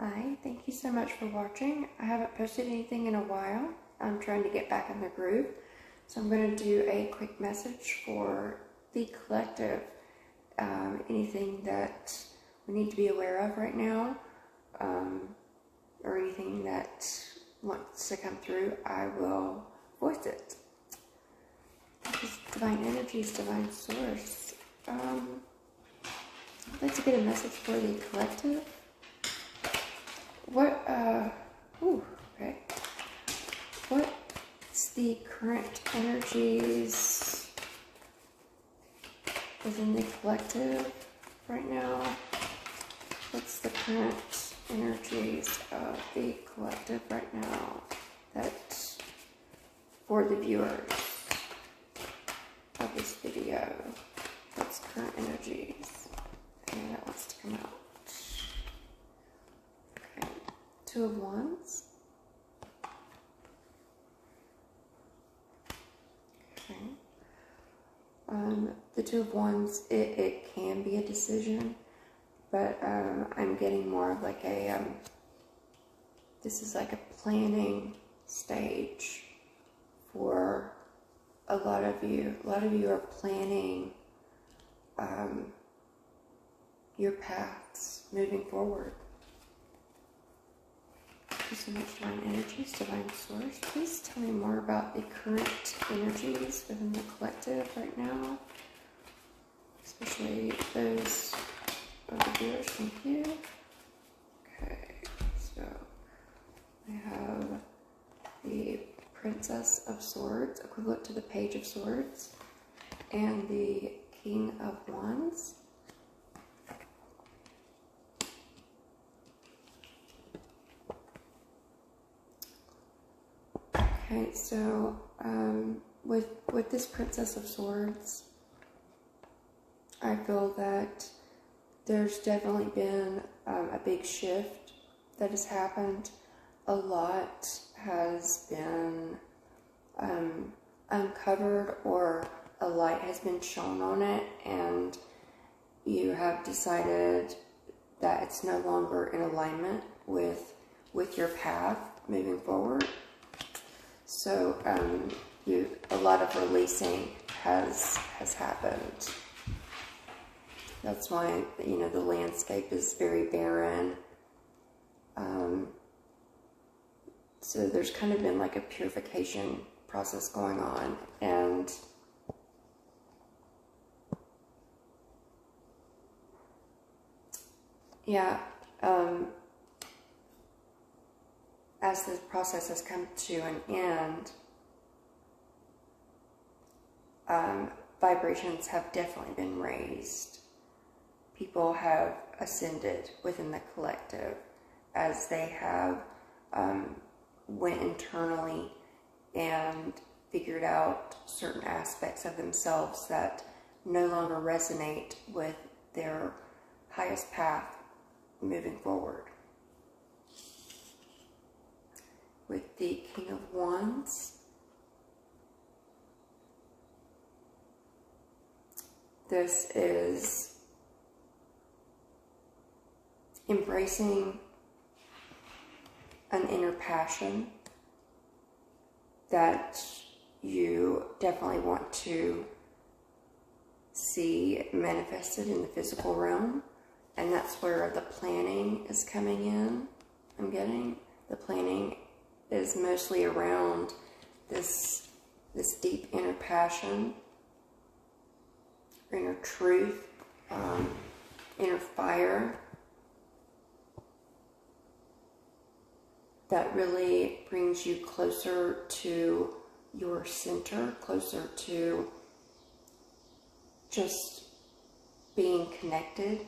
Hi, thank you so much for watching. I haven't posted anything in a while. I'm trying to get back in the groove. So I'm going to do a quick message for the collective. Anything that we need to be aware of right now, or anything that wants to come through, I will voice it. This is divine energies, divine source. I'd like to get a message for the collective. Okay. What's the current energies within the collective right now? What's the current energies of the collective right now that for the viewers of this video? What's current energies? And that wants to come out. Okay. Two of Wands. Okay. The Two of Wands, it can be a decision, but I'm getting more of like a, this is like a planning stage for a lot of you. A lot of you are planning your paths moving forward. Thank you so much, divine energies, divine source. Please tell me more about the current energies within the collective right now, especially those of the viewers. Thank you. Okay, so I have the Princess of Swords, equivalent to the Page of Swords, and the King of Wands. Okay, so with this Princess of Swords, I feel that there's definitely been a big shift that has happened. A lot has been uncovered, or a light has been shone on it, and you have decided that it's no longer in alignment with your path moving forward. So a lot of releasing has happened. That's why, you know, the landscape is very barren. So there's kind of been like a purification process going on, and yeah, as this process has come to an end, vibrations have definitely been raised. People have ascended within the collective as they have went internally and figured out certain aspects of themselves that no longer resonate with their highest path moving forward. With the King of Wands, this is embracing an inner passion that you definitely want to see manifested in the physical realm, and that's where the planning is coming in. I'm getting the planning is mostly around this deep inner passion, inner truth, inner fire that really brings you closer to your center, closer to just being connected.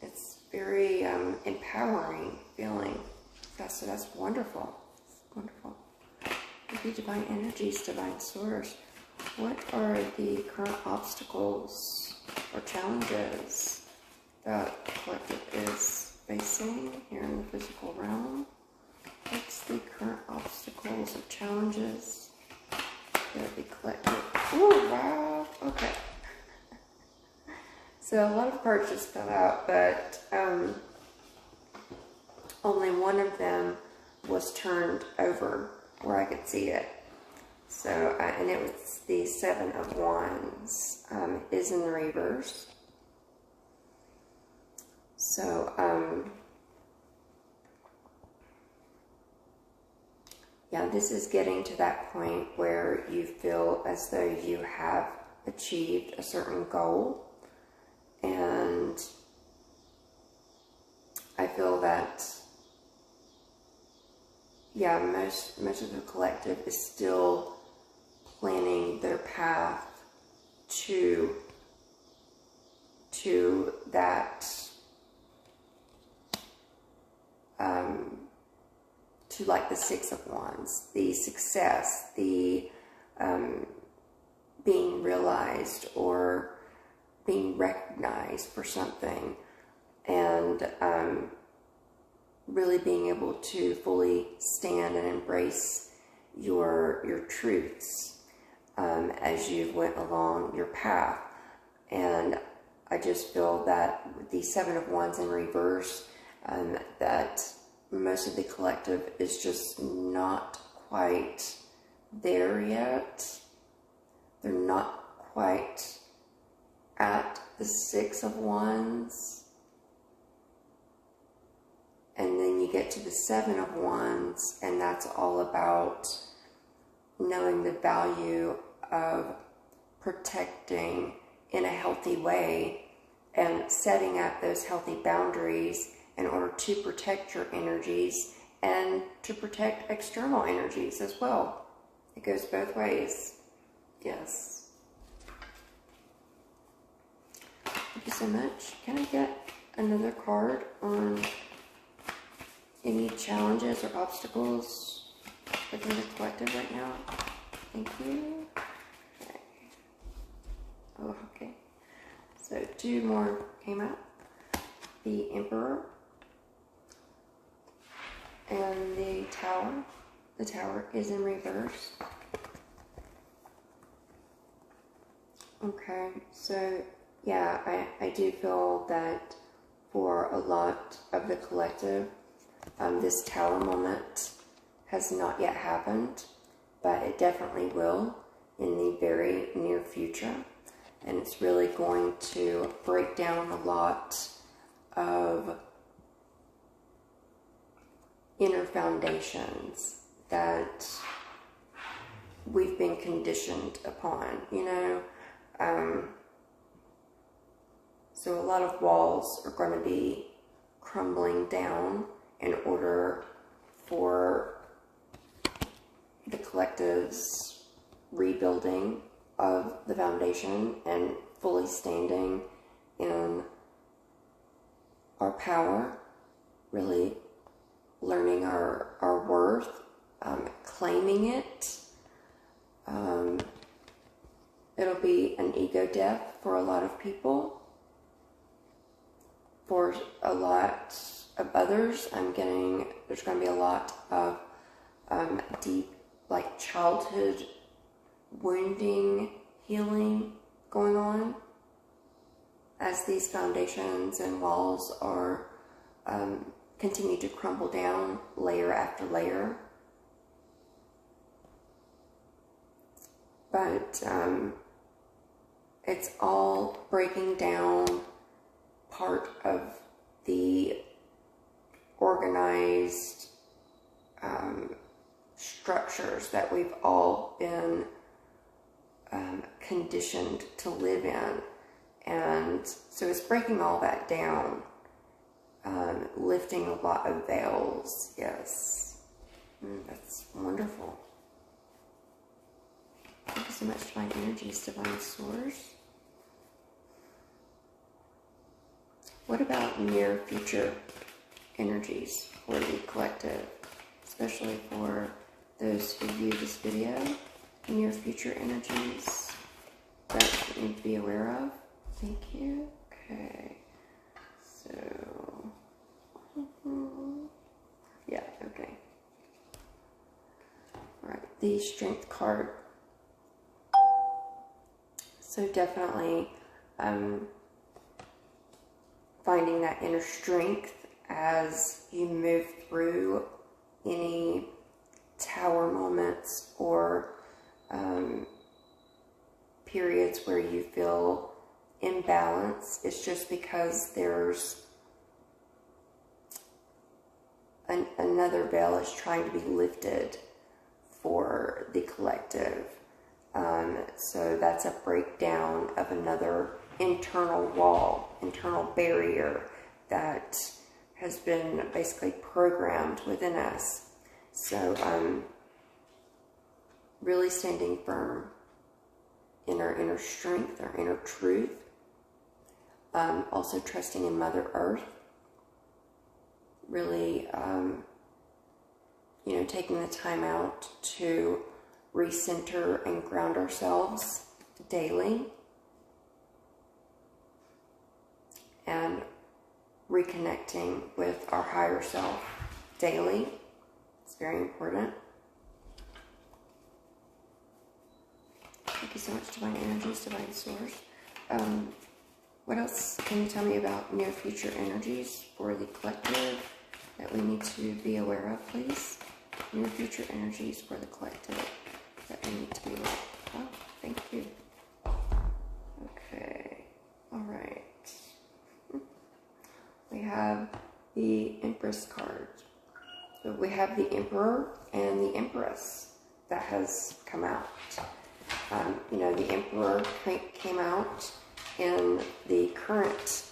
It's very empowering feeling. That's wonderful. Wonderful. Thank you, divine energies, divine source. What are the current obstacles or challenges that the collective is facing here in the physical realm? What's the current obstacles or challenges that the collective... Ooh, So a lot of cards just fell out, but only one of them was turned over where I could see it. So, and it was the Seven of Wands, is in the reverse. So, yeah, this is getting to that point where you feel as though you have achieved a certain goal. And I feel that, yeah, most of the collective is still planning their path to that, to like the Six of Wands, the success, the being realized or being recognized for something, and really being able to fully stand and embrace your truths as you went along your path. And I just feel that with the Seven of Wands in reverse, that most of the collective is just not quite there yet. They're not quite at the Six of Wands. And then you get to the Seven of Wands, and that's all about knowing the value of protecting in a healthy way and setting up those healthy boundaries in order to protect your energies and to protect external energies as well. It goes both ways. Yes. Thank you so much. Can I get another card on any challenges or obstacles within the collective right now? Thank you. Okay. Oh, okay. So 2 more came out. The Emperor and the Tower. The Tower is in reverse. Okay, so yeah, I do feel that for a lot of the collective, this Tower moment has not yet happened, but it definitely will in the very near future. And it's really going to break down a lot of inner foundations that we've been conditioned upon, you know. So a lot of walls are going to be crumbling down in order for the collective's rebuilding of the foundation and fully standing in our power, really learning our worth, claiming it. It'll be an ego death for a lot of people. For a lot of others, there's going to be a lot of deep, like childhood wounding, healing going on as these foundations and walls are continue to crumble down layer after layer. But it's all breaking down part of the organized structures that we've all been conditioned to live in. And so it's breaking all that down, lifting a lot of veils. Yes, that's wonderful. Thank you so much, Divine Energies, Divine Source. What about near future energies for the collective, especially for those who view this video? Near future energies that you need to be aware of. Thank you. Okay. So, yeah, okay. Alright, the Strength card. So definitely finding that inner strength as you move through any tower moments or periods where you feel imbalance. It's just because there's another veil is trying to be lifted for the collective. So that's a breakdown of another internal wall, internal barrier that has been basically programmed within us. So really standing firm in our inner strength, our inner truth. Also trusting in Mother Earth. Really, taking the time out to recenter and ground ourselves daily. And reconnecting with our higher self daily. It's very important. Thank you so much, Divine Energies, Divine Source. What else can you tell me about near future energies for the collective that we need to be aware of, please? Near future energies for the collective that we need to be aware of. Oh, thank you. Okay. All right. We have the Empress card. So we have the Emperor and the Empress that has come out. The Emperor came out in the current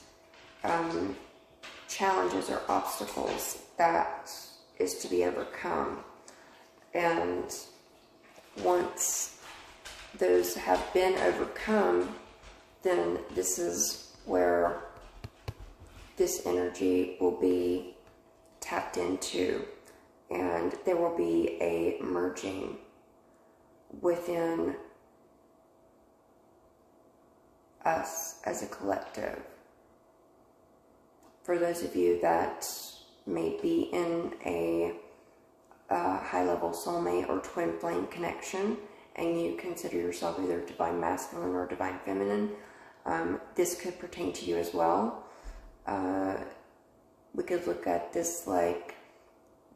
challenges or obstacles that is to be overcome. And once those have been overcome, then this is where this energy will be tapped into, and there will be a merging within us as a collective. For those of you that may be in a high-level soulmate or twin flame connection, and you consider yourself either divine masculine or divine feminine, this could pertain to you as well. We could look at this like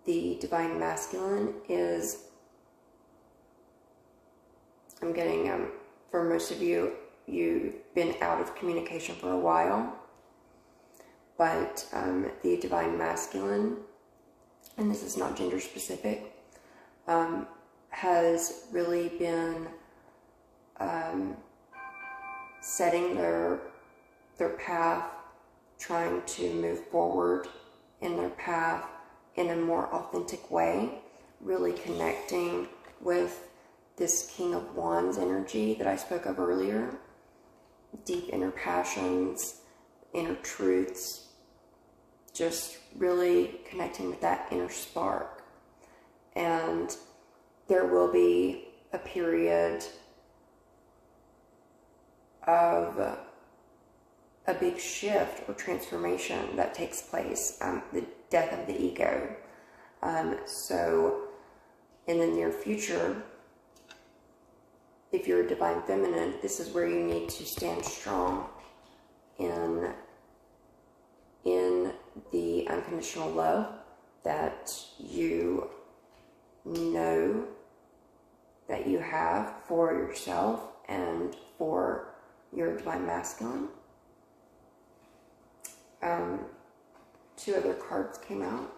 the divine masculine is, I'm getting, for most of you, you've been out of communication for a while, but the divine masculine, and this is not gender specific, has really been setting their path, trying to move forward in their path in a more authentic way, really connecting with this King of Wands energy that I spoke of earlier. Deep inner passions, inner truths, just really connecting with that inner spark. And there will be a period of a big shift or transformation that takes place, the death of the ego. So in the near future, if you're a divine feminine, this is where you need to stand strong in the unconditional love that you know that you have for yourself and for your divine masculine. Two other cards came out.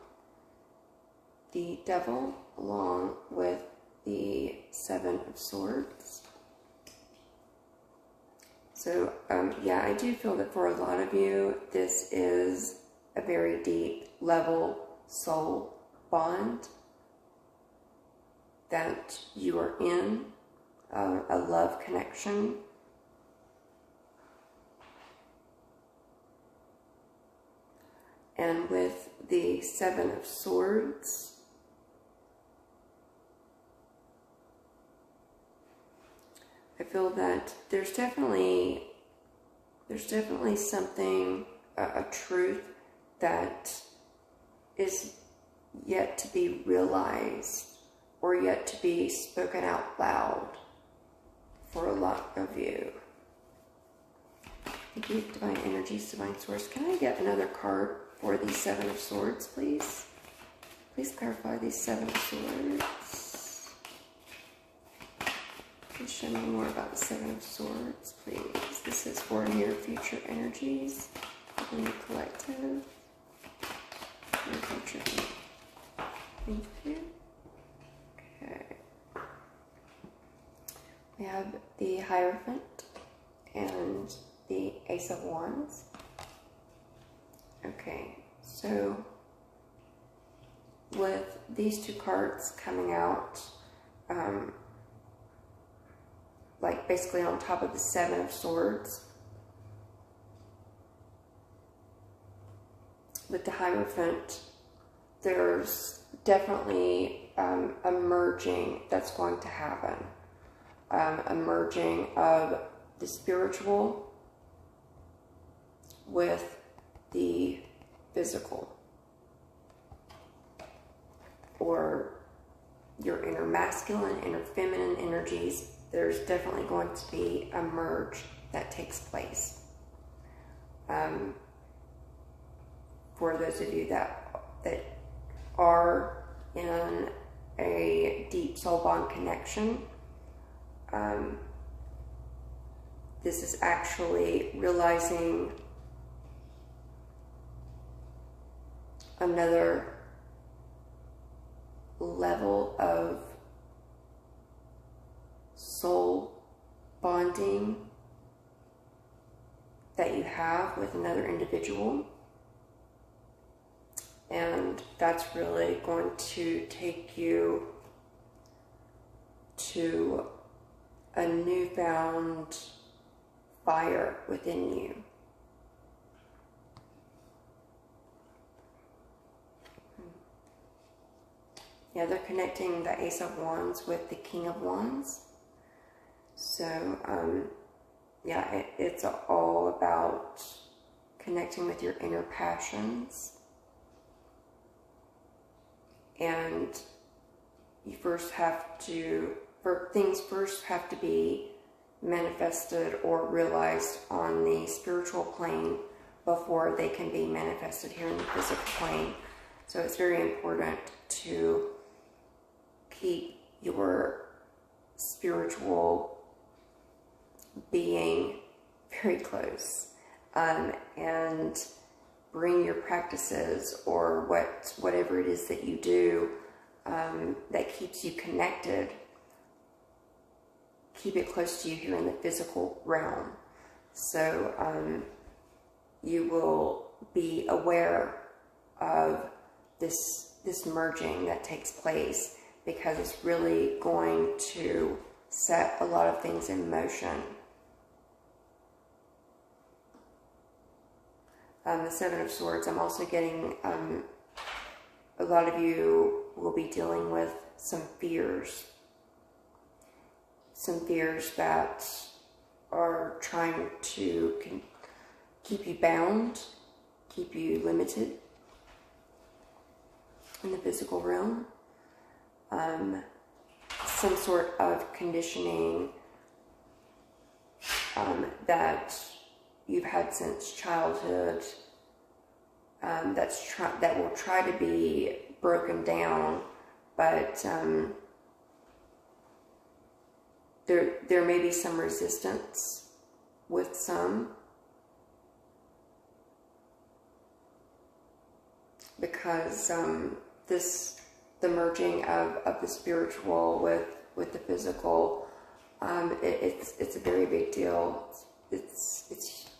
The Devil along with the Seven of Swords. So, yeah, I do feel that for a lot of you, this is a very deep level soul bond that you are in, a love connection. And with the Seven of Swords, I feel that there's definitely something, a truth that is yet to be realized or yet to be spoken out loud for a lot of you. Thank Thank you, Divine Energies, Divine Source. Can I get another card for the Seven of Swords, please? Please clarify the Seven of Swords. Please show me more about the Seven of Swords, please. This is for near future energies, for the collective, near future. Thank you. Okay. We have the Hierophant and the Ace of Wands. Okay, so with these two cards coming out, like basically on top of the Seven of Swords, with the Hierophant, there's definitely a merging that's going to happen. A merging of the spiritual with the physical, or your inner masculine, inner feminine energies. There's definitely going to be a merge that takes place. For those of you that are in a deep soul bond connection, this is actually realizing another level of soul bonding that you have with another individual. And that's really going to take you to a newfound fire within you. Yeah, they're connecting the Ace of Wands with the King of Wands. So, yeah, it's all about connecting with your inner passions. And you first have to, things first have to be manifested or realized on the spiritual plane before they can be manifested here in the physical plane. So it's very important to keep your spiritual being very close, and bring your practices or whatever it is that you do that keeps you connected. Keep it close to you here in the physical realm. So you will be aware of this merging that takes place, because it's really going to set a lot of things in motion. The Seven of Swords, I'm also getting, a lot of you will be dealing with some fears. Some fears that are trying to keep you bound, keep you limited in the physical realm. Some sort of conditioning that you've had since childhood, that will try to be broken down, but there may be some resistance with some, because the merging of the spiritual with the physical, it's a very big deal. It's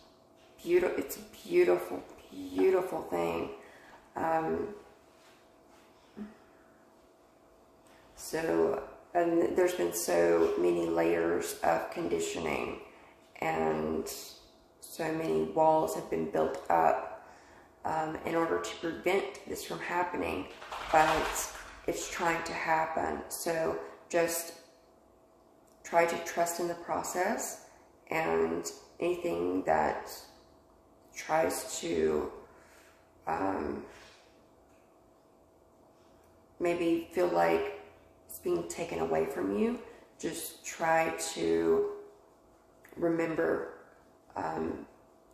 beautiful. It's a beautiful thing. And there's been so many layers of conditioning, and so many walls have been built up in order to prevent this from happening, but it's trying to happen. So just try to trust in the process, and anything that tries to maybe feel like it's being taken away from you, just try to remember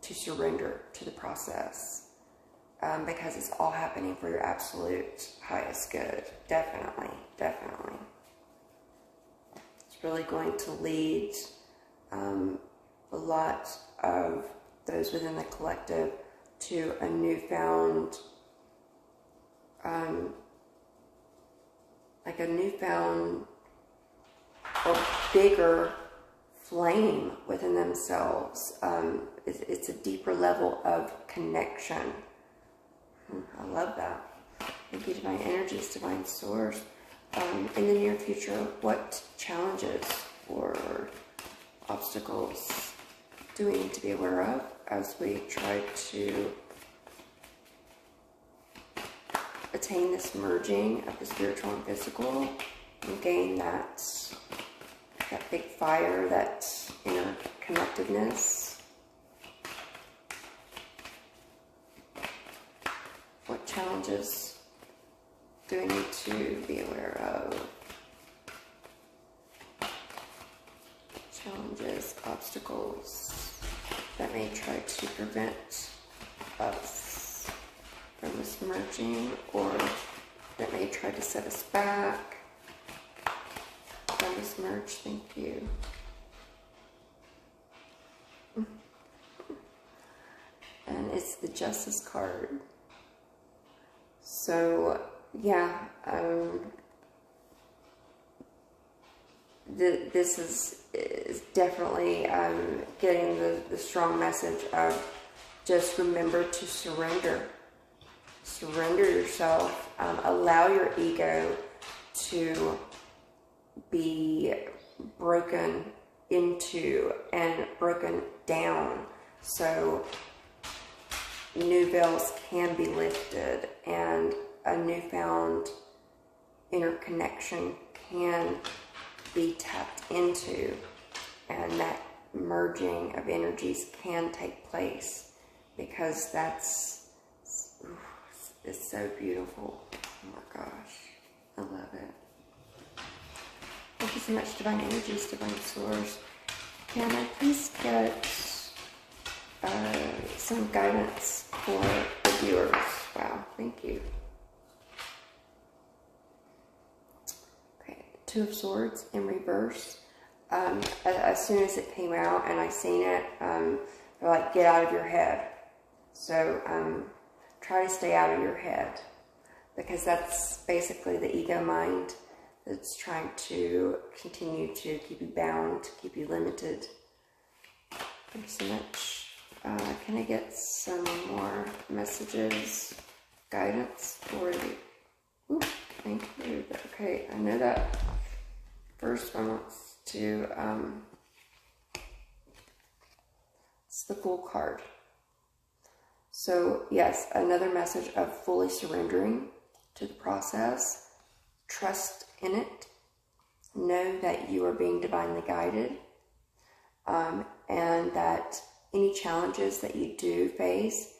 to surrender to the process, because it's all happening for your absolute highest good. Definitely, definitely. It's really going to lead a lot of those within the collective to a newfound, like a newfound or bigger flame within themselves. It's a deeper level of connection. I love that. Thank you, divine energies, divine source. In the near future, what challenges or obstacles do we need to be aware of as we try to attain this merging of the spiritual and physical and gain that big fire, that inner connectedness? What challenges do we need to be aware of? Challenges, obstacles that may try to prevent us from this merging, or that may try to set us back from this merge. Thank you. And it's the Justice card. So, yeah, this is definitely getting the strong message of just remember to surrender. Surrender yourself. Allow your ego to be broken into and broken down, so new veils can be lifted and a newfound interconnection can be tapped into, and that merging of energies can take place, because it's so beautiful. Oh my gosh, I love it. Thank you so much, divine energies, divine source. Can I please get some guidance for the viewers? Wow, thank you. Okay, Two of Swords in reverse. As soon as it came out and I seen it, they're like, get out of your head. So try to stay out of your head, because that's basically the ego mind that's trying to continue to keep you bound, keep you limited. Thank you so much. Can I get some more messages, guidance for the... Ooh, thank you. Okay, I know that first one wants to... it's the Fool card. So, yes, another message of fully surrendering to the process. Trust in it. Know that you are being divinely guided. And that any challenges that you do face,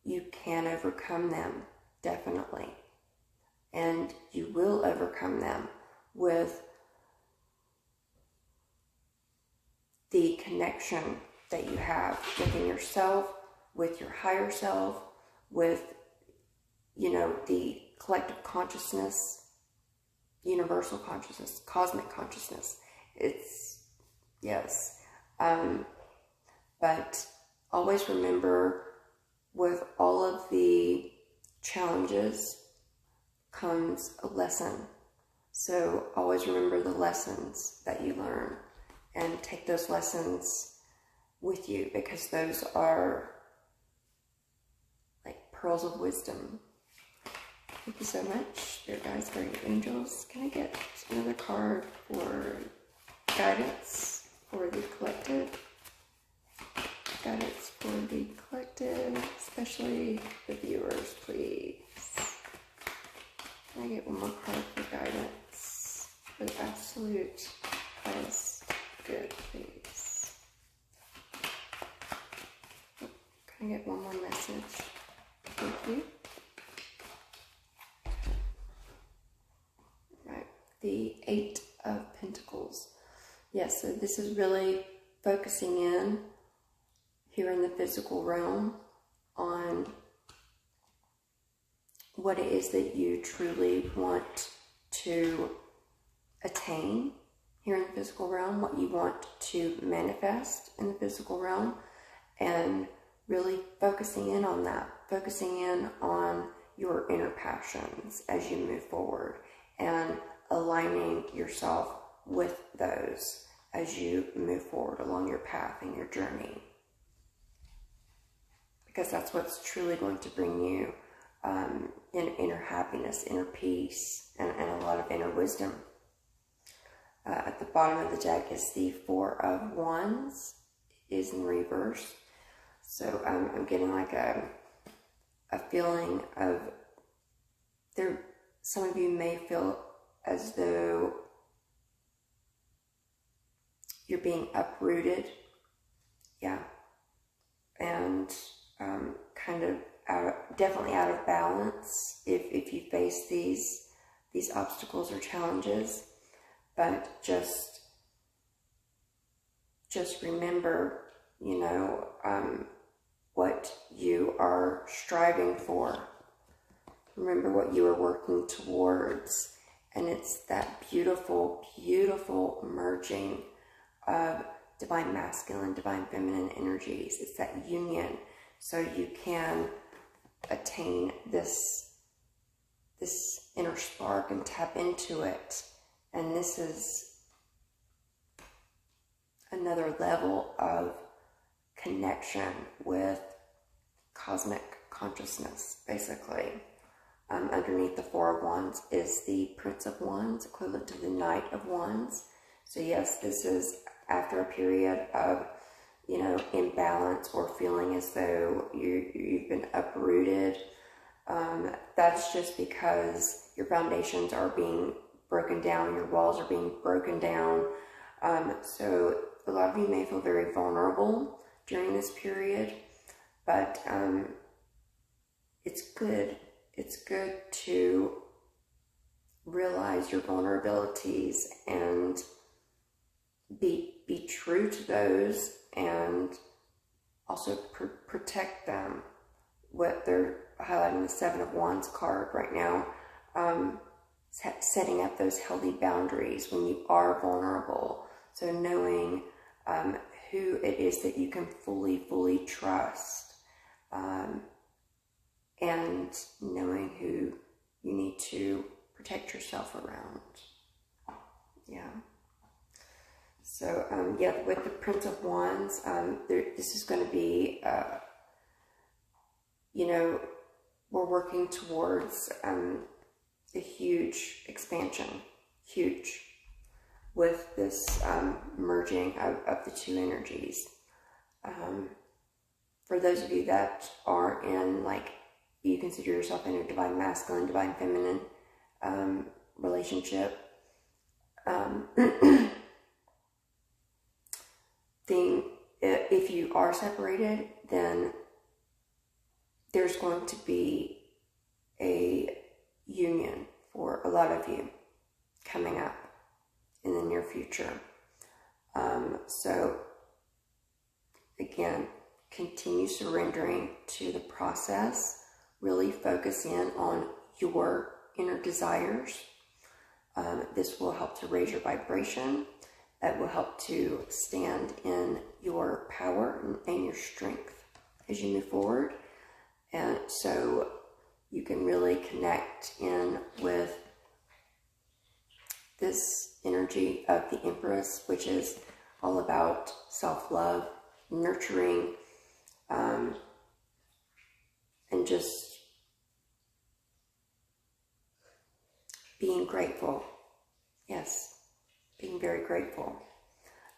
you can overcome them, definitely. And you will overcome them with the connection that you have within yourself, with your higher self, with, you know, the collective consciousness, universal consciousness, cosmic consciousness. It's, yes. But always remember, with all of the challenges comes a lesson. So always remember the lessons that you learn and take those lessons with you, because those are like pearls of wisdom. Thank you so much, dear guys, guardian angels. Can I get another card for guidance for the collective? Guidance for the collective, especially the viewers, please. Can I get one more card for guidance for the absolute highest good, please? Can I get one more message? Thank you. Right, the Eight of Pentacles. Yes, so this is really focusing in here in the physical realm on what it is that you truly want to attain here in the physical realm, what you want to manifest in the physical realm, and really focusing in on that, focusing in on your inner passions as you move forward and aligning yourself with those as you move forward along your path and your journey. Because that's what's truly going to bring you inner happiness, inner peace, and a lot of inner wisdom. At the bottom of the deck is the Four of Wands, is in reverse. So I'm getting like a feeling of there. Some of you may feel as though you're being uprooted, yeah, and kind of definitely out of balance if you face these obstacles or challenges. But just remember, you know, what you are striving for. Remember what you are working towards. And it's that beautiful, beautiful merging of divine masculine, divine feminine energies. It's that union. So you can attain this inner spark and tap into it. And this is another level of connection with cosmic consciousness, basically. Underneath the Four of Wands is the Prince of Wands, equivalent to the Knight of Wands. So yes, this is after a period of, you know, imbalance or feeling as though you've been uprooted. That's just because your foundations are being broken down, your walls are being broken down. So a lot of you may feel very vulnerable during this period, but it's good. It's good to realize your vulnerabilities and be true to those, and also protect them. What they're highlighting, the Seven of Wands card right now, setting up those healthy boundaries when you are vulnerable. So knowing who it is that you can fully trust, and knowing who you need to protect yourself around. Yeah. So, yeah, with the Prince of Wands, this is going to be, you know, we're working towards a huge expansion, huge, with this merging of the two energies. For those of you that are in, like, you consider yourself in a divine masculine, divine feminine relationship, if you are separated, then there's going to be a union for a lot of you coming up in the near future. So again, continue surrendering to the process. Really focus in on your inner desires. This will help to raise your vibration. It will help to stand in your power and your strength as you move forward. And so you can really connect in with this energy of the Empress, which is all about self-love, nurturing, and just being grateful. Yes, being very grateful.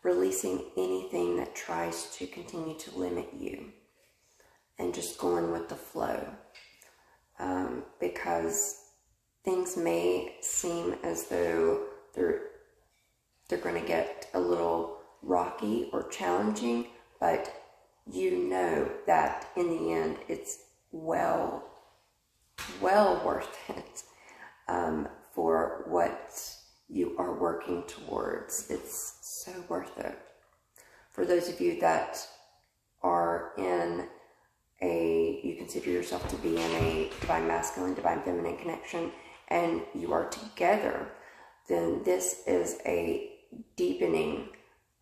Releasing anything that tries to continue to limit you, and just going with the flow. Because things may seem as though they're going to get a little rocky or challenging, but you know that in the end it's well worth it for what you are working towards. It's so worth it. For those of you that are consider yourself to be in a divine masculine, divine feminine connection, and you are together, then this is a deepening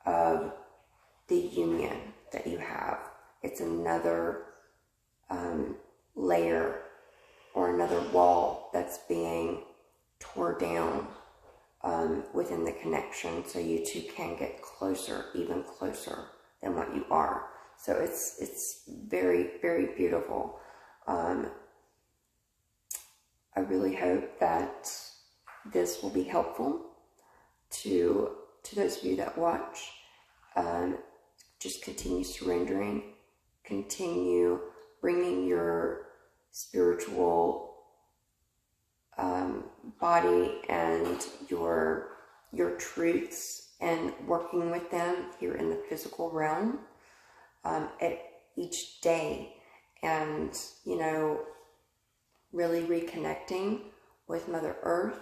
of the union that you have. It's another layer or another wall that's being tore down within the connection, so you two can get closer, even closer than what you are. So it's very, very beautiful. I really hope that this will be helpful to those of you that watch. Just continue surrendering, continue bringing your spiritual body and your truths and working with them here in the physical realm at each day, and really reconnecting with Mother Earth,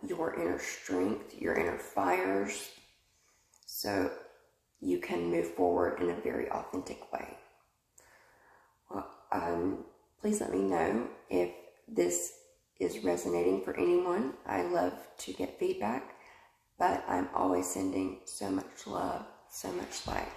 your inner strength, your inner fires, so you can move forward in a very authentic way. Well, please let me know if this is resonating for anyone. I love to get feedback, but I'm always sending so much love, so much light.